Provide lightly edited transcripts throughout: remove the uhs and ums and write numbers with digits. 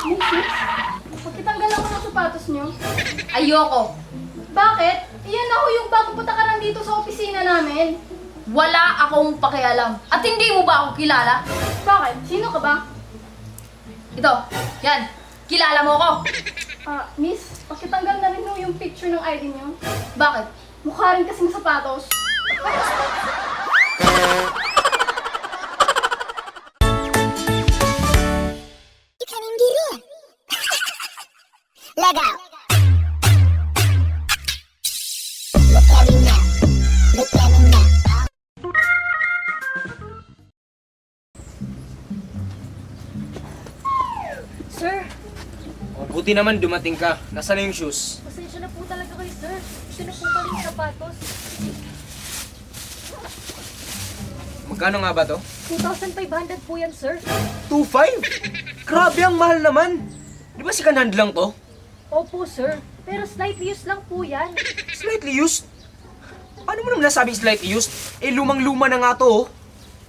Miss, pagkitanggal ako ng sapatos niyo. Ayoko. Bakit? Iyan ako yung bago patakaran dito sa opisina namin. Wala akong pakialam. At hindi mo ba ako kilala? Bakit? Sino ka ba? Ito, yan. Kilala mo ako. Miss, pakitanggal na rin yung picture ng ID niyo. Bakit? Mukha rin kasing sapatos. Ikanin diri. Legal. Ikanin na. Ikanin na. Sir, Oh, buti naman dumating ka. Nasaan na yung shoes? pasensya na po talaga kayo, sir. Gusto na po pala yung sapatos. Magkano nga ba to? 2,500 po yan, sir. 2.5? Grabe, ang mahal naman. Di ba second hand lang to? Opo, sir. Pero slightly used lang po yan. Slightly used? Ano mo naman nasabing slightly used? Eh, lumang-luma na nga to, oh.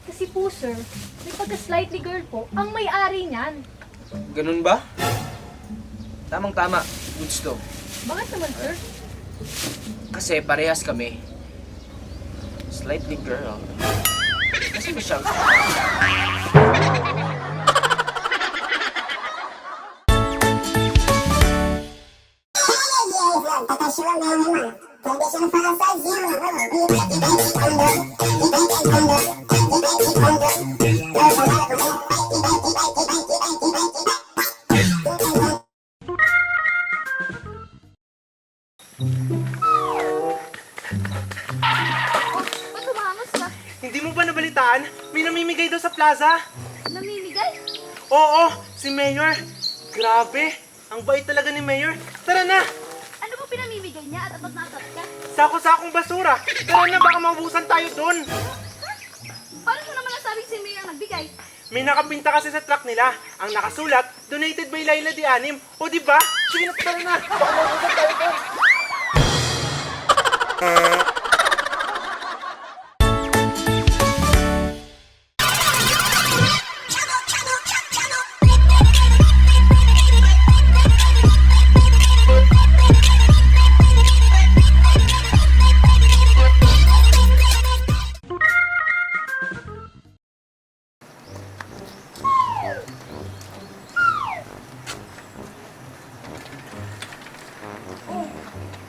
Kasi po, sir, may pagka-slightly girl po ang may-ari niyan. Ganun ba? Tamang-tama. Goods to. Bakit naman, sir? Kasi parehas kami. Slightly girl. Kasi ba siya? Ba't humangos ka? Hindi mo ba nabalitaan? May namimigay daw sa plaza. Namimigay? Oo, si Mayor. Grabe, ang bait talaga ni Mayor. Tara na, Ano ba pinamimigay niya at apat na apat ka? sako-sakong basura. Tara na, baka maubusan tayo doon. Paano mo naman nasabing si Mayor ang nagbigay? May nakapinta kasi sa truck nila. Ang nakasulat, donated by Laila Di Anim. O di ba? Sige na, tara na. Baka maubusan tayo doon.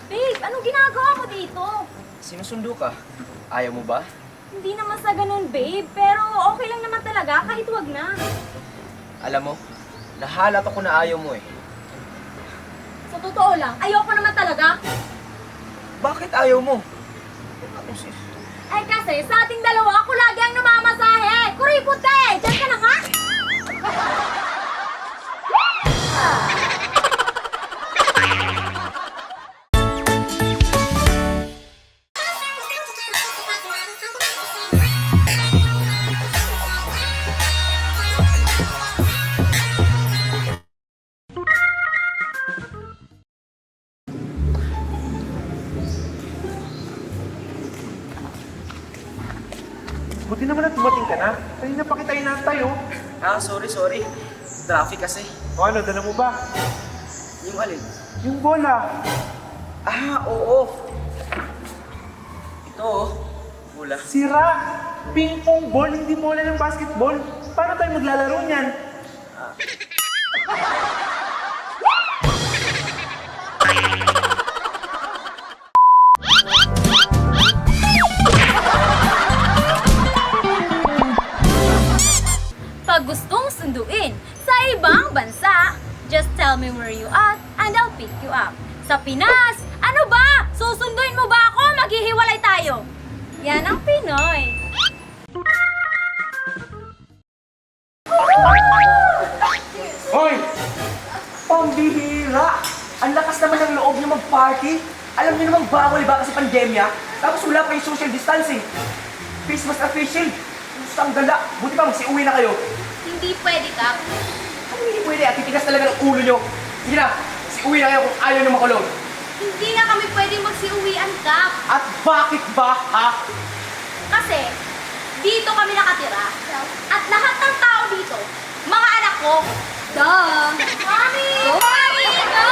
Babe, anong ginagawa mo dito? Sinusundo ka. Ayaw mo ba? Hindi naman sa ganun, babe. Pero okay lang naman talaga kahit wag na. Alam mo, nahalata ko na ayaw mo eh. Sa totoo lang, ayoko naman talaga. Bakit ayaw mo? Eh kasi sa ating dalawa, ako lagi ang namamasahe. Kuripot ka eh! Diyan ka na nga! Buti naman na dumating ka na. Kanina pa kita inantay, oh. Sorry. Traffic kasi. O ano, dala mo ba? Yung alin? Yung bola. Oo. Ito, oh. Bula. Sira. Ping-pong ball, hindi bola ng basketball. Paano tayo maglalaro niyan? Pag gustong sunduin sa ibang bansa, just tell me where you at and I'll pick you up. Sa Pinas, ano ba? Susunduin mo ba ako? Maghihiwalay tayo. Yan ang Pinoy. Hoy! Pambihira! Ang lakas naman ng loob niyo mag-party. Alam niyo namang bawal ba kasi pandemya? Tapos wala pa yung social distancing. Face mask at face shield. Ang gala. Buti pa magsiuwi na kayo. Hindi pwede ka. Ano hindi pwede? At titigas talaga ng ulo niyo. Sige na, siuwi na kayo kung ayaw niyo makulong. Hindi na kami pwede magsiuwian, Kap. At bakit ba, ha? Kasi, dito kami nakatira. At lahat ng tao dito, mga anak sinok. Duh! Mami! Go, Mami! Go!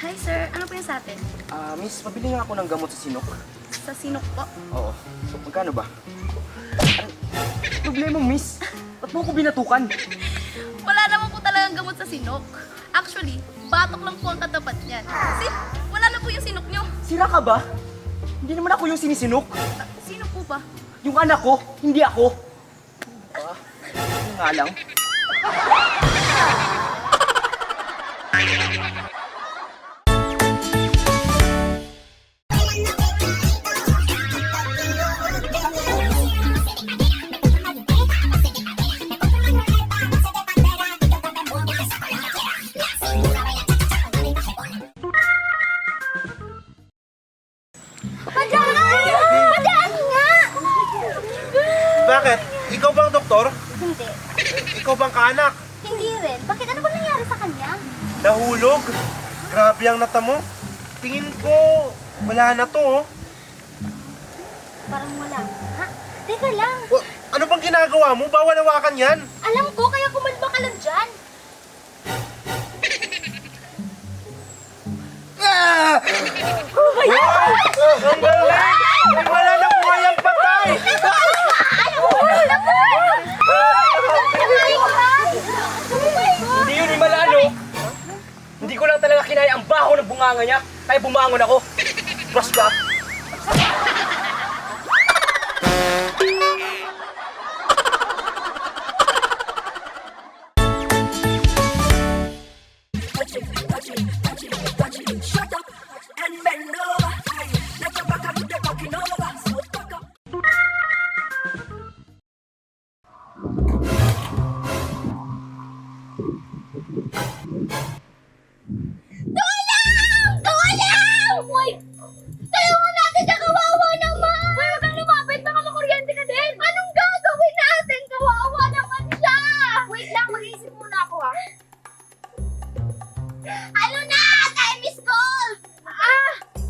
Hi sir, ano po yung sa atin? Miss, pabili nga ako ng gamot sa sinok. Sa sinok po. Oo. So, magkano ba? Ano? Problema, miss. Ba't mo ako binatukan? Wala naman po talagang gamot sa sinok. Actually, batok lang po ang katapat niyan. Kasi wala na po yung sinok nyo. Sira ka ba? Hindi naman ako yung sinisinok. Sino po ba? Yung anak ko, hindi ako. Ano nga lang? Bakit? Ikaw bang doktor? Hindi. Ikaw bang kaanak? Hindi rin. Bakit? Ano ba nangyari sa kanya? Nahulog? Grabe ang nata mo. Tingin ko, wala na to, oh. Parang wala. Ha? Teka lang. Ano bang ginagawa mo? Bawal hawakan yan. Alam ko, kaya kumalba ka lang dyan. Ang galing! Ay, wala na po kayang patay! Hindi yun yung malalo. Hindi ko lang talaga kinaya ang baho ng bunganga niya. Kaya bumangon ako. Brush ka. Uy! Tulungan natin na kawawa naman! Uy, huwag kang lumapit! Baka makuryente ka din! Anong gagawin natin? Kawawa naman siya! Wait lang, mag-iisip muna ako ha. Ano na? Time is gold!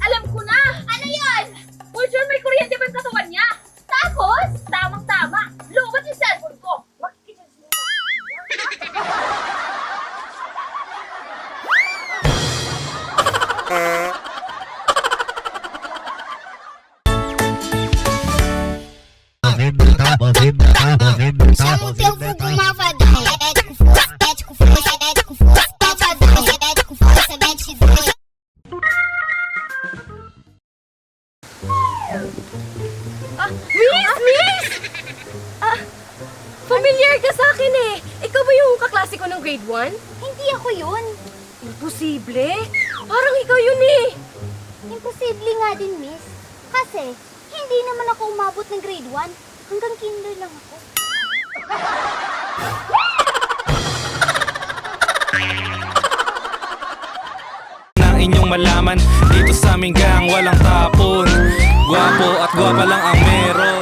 Alam ko na! Ano yan? For sure may kuryente pa yung katawan niya! Tapos, tamang-tama, lubat yung cellphone ko! Makikicharge mo na. Chama o teu fogo malvadão. Mete com força, mete com força, mete com força. Mete com força, mete com força. Miss! Familiar ka sa akin eh. Ikaw ba yung kaklase ko ng grade 1? Hindi ako yun. Imposible. Parang ikaw yun eh. Imposible nga din, miss. Kasi, hindi naman ako umabot ng grade 1. Hanggang kinder lang ako. Na inyong malaman dito sa aming gang walang tapon. Gwapo at gwapa lang ang meron.